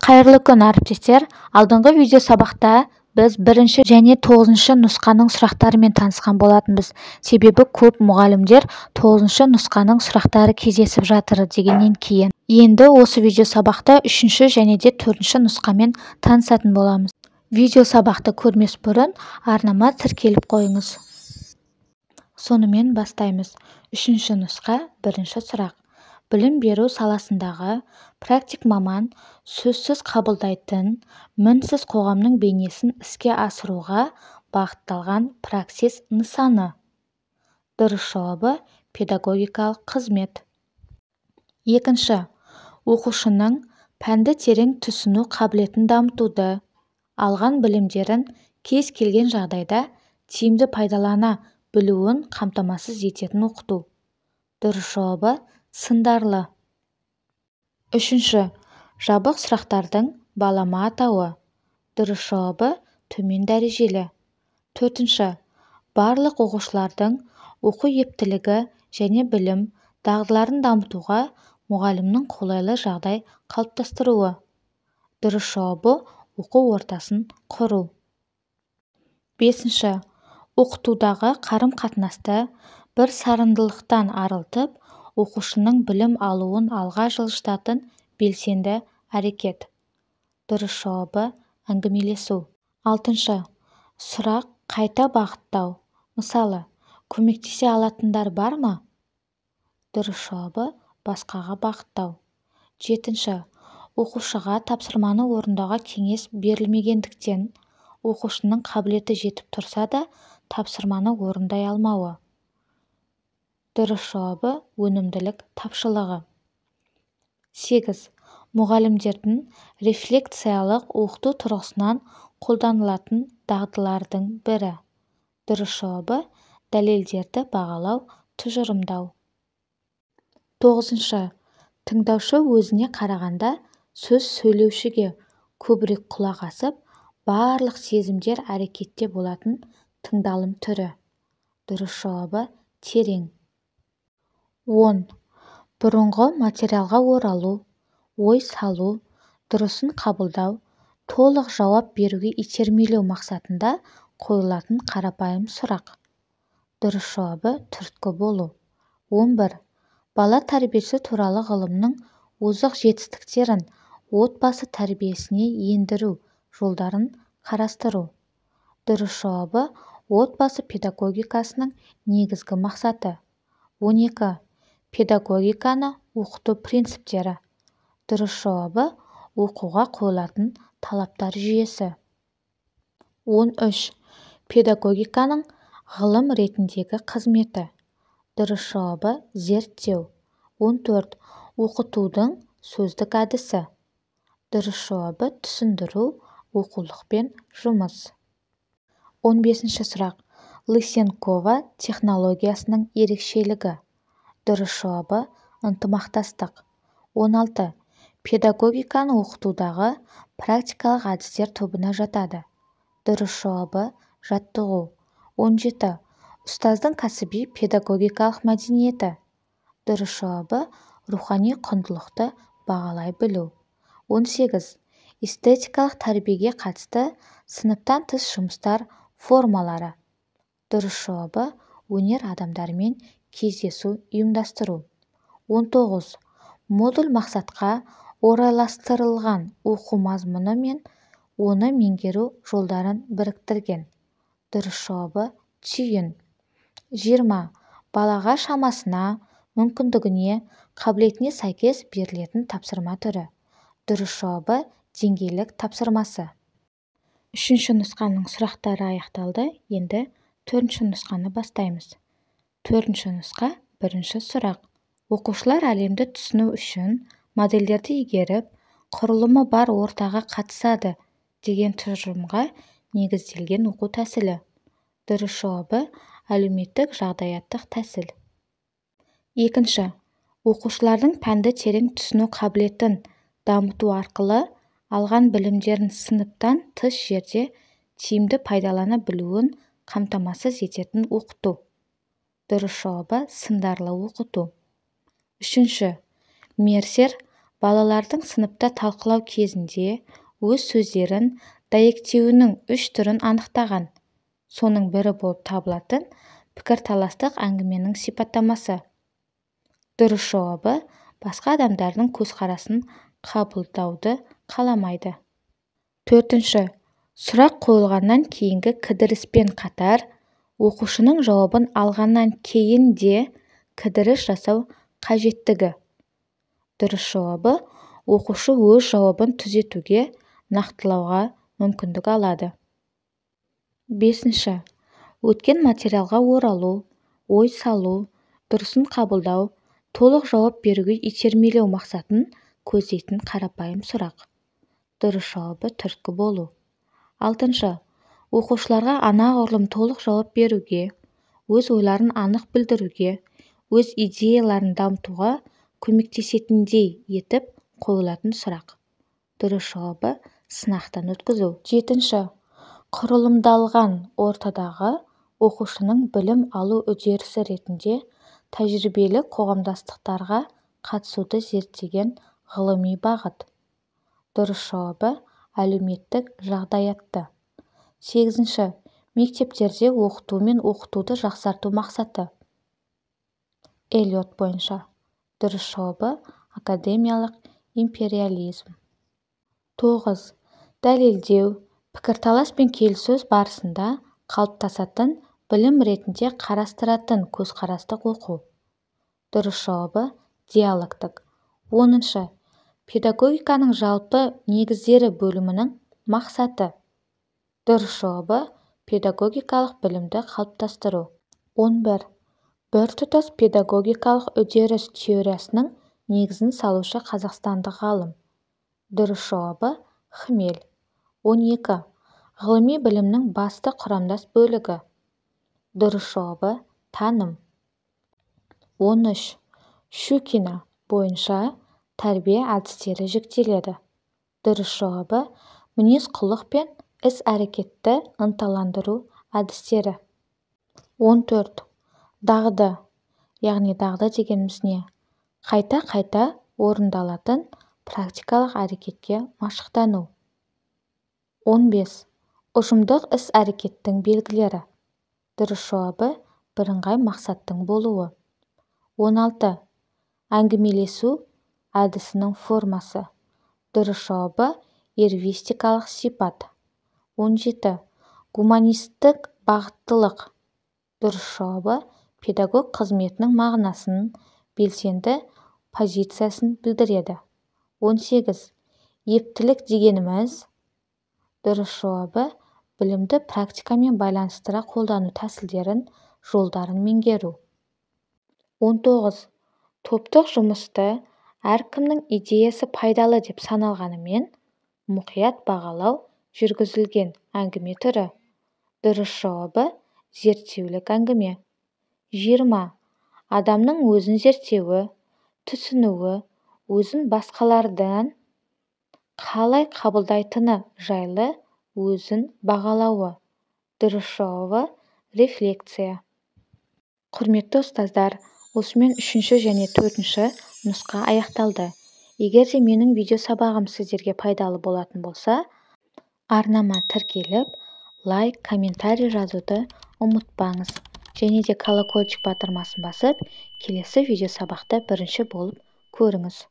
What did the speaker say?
Қайырлы күн, әріптестер. Алдыңғы видео сабақта біз 1 және 9 нұсқаның сұрақтарымен танысқан болатынбыз. Себебі көп мұғалімдер 9 нұсқаның сұрақтары кездесіп жатыр дегеннен кейін. Енді осы видео сабақта 3 және де 4 нұсқамен танысатын боламыз. Видео сабақты көрмес бұрын арнама тіркеліп қойыңыз. Сонымен бастаймыз. 3 нұсқа, 1 сұрақ. Білім беру саласындағы практик маман сөзсіз қабылдайтын, мінсіз қоғамның бейнесін іске асыруға бағытталған праксис нысаны. Дұрыс жауабы педагогикалық қызмет. 2. Оқушының пәнді терең түсіну қабілетін дамытуды, алған білімдерін кез келген жағдайда тиімді пайдалана білуін қамтамасыз ететін оқыту. Дұрыс жауабы сындарлы. 3. Жабық сұрақтардың балама атауы. Дұрыс жауабы төмен дәрежелі. 4. Барлық оқушылардың оқу ептілігі және білім дағдыларын дамытуға мұғалімнің қолайлы жағдай қалыптастыруы. Дұрыс жауабы оқу ортасын құру. 5. Оқытудағы қарым-қатынасты бір сарындылықтан арылтып, оқушының білім алуын алға жылжытатын белсенді әрекет. Дұрыс жауабы әңгімелесу. 6. Сұрақ қайта бағыттау. Мысалы, көмектесе алатындар бар ма? Дұрыс жауабы басқаға бағыттау. 7. Оқушыға тапсырманы орындауға кеңес берілмегендіктен, оқушының қабілеті жетіп тұрса да, тапсырманы орындай алмауы. Дұрыс жауабы өнімділік тапшылығы. 8. Мұғалімдердің рефлекциялық оқыту тұрғысынан қолданылатын дағдылардың бірі. Дұрыс жауабы дәлелдерді бағалау, тұжырымдау. 9. Тыңдаушы өзіне қарағанда сөз сөйлеушіге көбірек құлақ асып, барлық сезімдер әрекетте болатын тыңдалым түрі. Дұрыс жауабы терең. 10. Бұрынғы материалға оралу, ой салу, дұрысын қабылдау, толық жауап беруге итермелеу мақсатында қойылатын қарапайым сұрақ. Дұрыс жауабы түрткі болу. 11. Бала тәрбиесі туралы ғылымның озық жетістіктерін отбасы тәрбиесіне ендіру жолдарын қарастыру. Дұрыс жауабы отбасы педагогикасының негізгі мақсаты. 12. Педагогиканы оқыту принциптері. Дұрыс жауабы оқуға қойылатын талаптар жүйесі. 13. Педагогиканың ғылым ретіндегі қызметі. Дұрыс жауабы зерттеу. 14. Оқытудың сөздік әдісі. Дұрыс жауабы түсіндіру, оқулықпен жұмыс. 15 сұрақ. Лысенкова технологиясының ерекшелігі. Дұрыс жауабы ынтымақтастық. 16. Педагогиканы оқытудағы практикалық әдістер тобына жатады. Дұрыс жауабы жаттығу. 17. Ұстаздың кәсіби педагогикалық мәдениеті. Дұрыс жауабы рухани құндылықты бағалай білу. 18. Эстетикалық тәрбиеге қатысты сыныптан тыс жұмыстар формалары. Дұрыс жауабы өнер адамдарымен кездесу ұйымдастыру. 19. Модуль мақсатқа орайластырылған оқу мазмұны мен оны меңгеру жолдарын біріктірген. Дұрыс жауабы түйін. 20. Балаға шамасына, мүмкіндігіне, қабілетіне сәйкес берілетін тапсырма түрі. Дұрыс жауабы деңгейлік тапсырмасы. 3 нұсқаның сұрақтары аяқталды. Енді 4 нұсқаны бастаймыз. 4 нұсқа, 1 сұрақ. Оқушылар әлемді түсіну үшін модельдерді игеріп, құрылымы бар ортаға қатысады деген тұжырымға негізделген оқу тәсілі. Дұрыс жауабы әлеуметтік жағдаяттық тәсіл. 2. Оқушылардың пәнді терең түсіну қабілетін дамыту арқылы алған білімдерін сыныптан тыс жерде тиімді пайдалана білуін қамтамасыз ететін оқыту. Дұрыс жауабы сындарлы оқыту. 3. Мерсер Балалардың сыныпта талқылау кезінде өз сөздерін дәйектеуінің 3 түрін анықтаған. Соның бірі болып табылатын пікірталастық әңгіменің сипаттамасы. Дұрыс жауабы басқа адамдардың көзқарасын қабылдауды қаламайды. 4. Сұрақ қойылғаннан кейінгі кідіріспен қатар, оқушының жауабын алғаннан кейін де кідіріс жасау қажеттігі. Дұрыс жауабы оқушы өз жауабын түзетуге, нақтылауға мүмкіндік алады. 5. Өткен материалға оралу, ой салу, дұрысын қабылдау, толық жауап беруге итермелеу мақсатын көздейтін қарапайым сұрақ. Дұрыс жауабы түрткі болу. 6. Оқушыларға анағұрлым толық жауап беруге, өз ойларын анық білдіруге, өз идеяларын дамытуға көмектесетіндей етіп қойылатын сұрақ. Дұрыс жауабы сынақтан өткізу. 7. Құрылымдалған ортадағы оқушының білім алу үдерісі ретінде тәжірибелі қоғамдастықтарға қатысуды зерттеген ғылыми бағыт. Дұрыс жауабы әлеуметтік жағдаятты. 8. Мектептерде оқыту мен оқытуды жақсарту мақсаты. Эллиот бойынша. Дұрыс жауабы академиялық империализм. 9. Дәлелдеу, пікірталас пен келіссөз барысында қалыптасатын білім ретінде қарастыратын көзқарастық оқу. Дұрыс жауабы диалогтық. 10. Педагогиканың жалпы негіздері бөлімінің мақсаты. Дұрыс жауабы педагогикалық білімді қалыптастыру. 11. Біртұтас педагогикалық үдеріс теориясының негізін салушы қазақстандық ғалым. Дұрыс жауабы Хмель. 12. Ғылыми білімнің басты құрамдас бөлігі. Дұрыс жауабы таным. 13. Щукина бойынша тәрбие әдістері жіктеледі. Дұрыс жауабы мінез-құлық пен іс-әрекетті ынталандыру әдістері. 14. Дағды, яғни дағды дегеніміз не? Қайта-қайта орындалатын практикалық әрекетке машықтану. 15. Ұжымдық іс-әрекеттің белгілері. Дұрыс жауабы бірыңғай мақсаттың болуы. 16. Әңгімелесу әдісінің формасы. Дұрыс жауабы эрвистикалық сипат. 17. Гуманистік бағыттылық. Дұрыс жауабы педагог қызметінің мағынасын, белсенді позициясын білдіреді. 18. Ептілік дегеніміз. Дұрыс жауабы білімді практикамен байланыстыра қолдану тәсілдерін, жолдарын меңгеру. 19. Топтық жұмысты әркімнің идеясы пайдалы деп саналғанымен, мұқият бағалау жүргізілген әңгіме түрі. Дұрыс жауабы зерттеулік әңгіме. 20. Адамның өзін зерттеуі, түсінуі, өзін басқалардан қалай қабылдайтыны жайлы өзін бағалауы. Дұрыс жауабы рефлексия. Құрметті ұстаздар, осымен 3 және 4 нұсқа аяқталды. Егер де менің видео сабағым сіздерге пайдалы болатын болса, арнама тіркеліп, лайк, комментарий жазуды ұмытпаңыз. Және де колокольчик батырмасын басып, келесі видео сабақта бірінші болып көріңіз.